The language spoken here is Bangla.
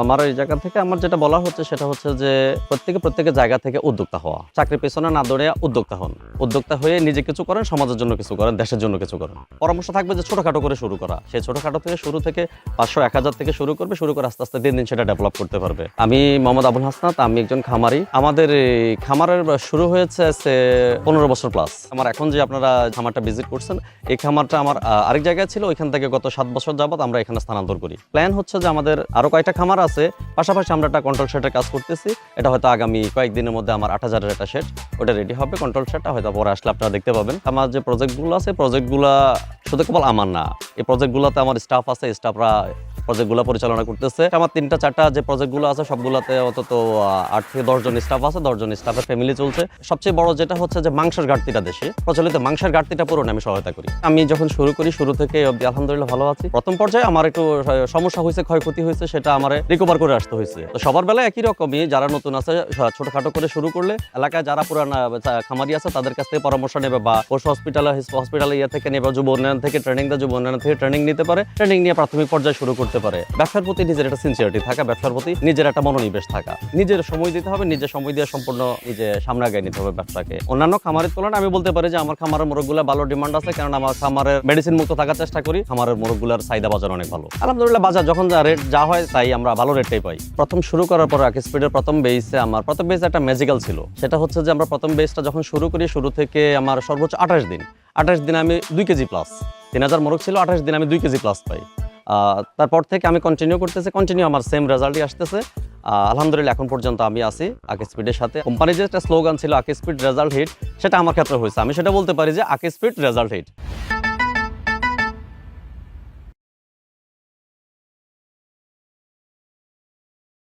আমার এই জায়গা থেকে আমার যেটা বলা হচ্ছে সেটা হচ্ছে যে প্রত্যেকের জায়গা থেকে উদ্যোক্তা হওয়া, চাকরির পেছনে না দৌড়ে উদ্যোক্তা হন। উদ্যোক্তা হয়ে নিজে কিছু করেন, সমাজের জন্য কিছু করেন, দেশের জন্য কিছু করেন। পরামর্শ থাকবে যে ছোটখাটো করে শুরু করা, সেই ছোটখাটো থেকে শুরু থেকে 500-1000 থেকে শুরু করবে, শুরু করে আস্তে আস্তে দিন দিন সেটা ডেভেলপ করতে পারবে। আমি মোহাম্মদ আবুল হাসনাত, আমি একজন খামারি। আমাদের এই খামারের শুরু হয়েছে 15 বছর প্লাস। আমার এখন যে আপনারা খামারটা ভিজিট করছেন, এই খামারটা আমার আরেক জায়গায় ছিল, ওইখান থেকে গত 7 বছর যাবত আমরা এখানে স্থানান্তর করি। প্ল্যান হচ্ছে যে আমাদের আরো কয়েকটা খামার আছে, পাশাপাশি আমরা একটা কন্ট্রোল শেডের কাজ করতেছি। এটা হয়তো আগামী কয়েকদিনের মধ্যে আমার 8000-এর একটা শেড, ওটা রেডি হবে। কন্ট্রোল শেডটা হয়তো পরে আসলে আপনারা দেখতে পাবেন। আমার যে প্রজেক্টগুলো আছে, প্রজেক্টগুলো শুধু কেবল আমার না, এই প্রজেক্টগুলোতে আমার স্টাফ আছে, স্টাফরা প্রজেক্টগুলো পরিচালনা করতেছে। আমার 3-4টা যে প্রজেক্টগুলো আছে সবগুলোতে অন্তত 8 থেকে 10 জন স্টাফ আছে, 10 জন স্টাফের ফ্যামিলি চলছে। সবচেয়ে বড় যেটা হচ্ছে যে মাংসের ঘাটতিটা, দেশে প্রচলিত মাংসের ঘাটতিটা পূরণে আমি সহায়তা করি। আমি যখন শুরু করি, শুরু থেকে অবধি আলহামদুলিল্লাহ ভালো আছি। প্রথম পর্যায়ে আমার একটু সমস্যা হয়েছে, ক্ষয়ক্ষতি হয়েছে, সেটা আমার রিকভার করে আসতে হয়েছে। তো সবার বেলায় একই রকমই, যারা নতুন আছে ছোটখাটো করে শুরু করলে এলাকায় যারা পুরানা খামারি আছে তাদের কাছ থেকে পরামর্শ নেবে, বা পশু হসপিটালে থেকে নেবে, যুব উন্নয়ন থেকে ট্রেনিং দেয়, যুব উন্নয়ন থেকে ট্রেনিং নিতে পারে, ট্রেনিং নিয়ে প্রাথমিক পর্যায়ে শুরু করতে পারে। ব্যবসার প্রতি নিজের একটা সিনসিয়ারিটি থাকা, ব্যবসার প্রতি নিজের একটা মনোনিবেশ থাকা, নিজের সময় দিতে হবে, নিজের সময় দিয়ে সম্পূর্ণ নিজে সামনে আগায় নিতে হবে ব্যবসাকে। অন্যান্য খামারের তুলনায় আমি বলতে পারি যে আমার খামারের মোরগগুলো ভালো ডিমান্ড আছে, কারণ আমার খামারের মেডিসিন মুক্ত থাকার চেষ্টা করি। খামারের মোরগগুলোর চাহিদা বাজার অনেক ভালো আলহামদুলিল্লাহ। বাজার যখন রেট যা হয় তাই আমরা ভালো রেটটাই পাই। প্রথম শুরু করার পর আকিস্পিডের প্রথম বেসে আমার প্রথম বেসে একটা ম্যাজিক্যাল ছিল। সেটা হচ্ছে যে আমরা প্রথম বেসটা যখন শুরু করি, শুরু থেকে আমার সর্বোচ্চ 28 দিন আমি 2 কেজি প্লাস, 3000 মোরগ ছিল, 28 দিন আমি 2 কেজি প্লাস পাই। তারপর থেকে আমি কন্টিনিউ আমার সেম রেজাল্টই আসতেছে আলহামদুলিল্লাহ। এখন পর্যন্ত আমি আছি আকিস্পিডের সাথে। কোম্পানির যে একটা স্লোগান ছিল আকিস্পিড রেজাল্ট হিট, সেটা আমার ক্ষেত্রে হয়েছে। আমি সেটা বলতে পারি যে আকিস্পিড রেজাল্ট হিট।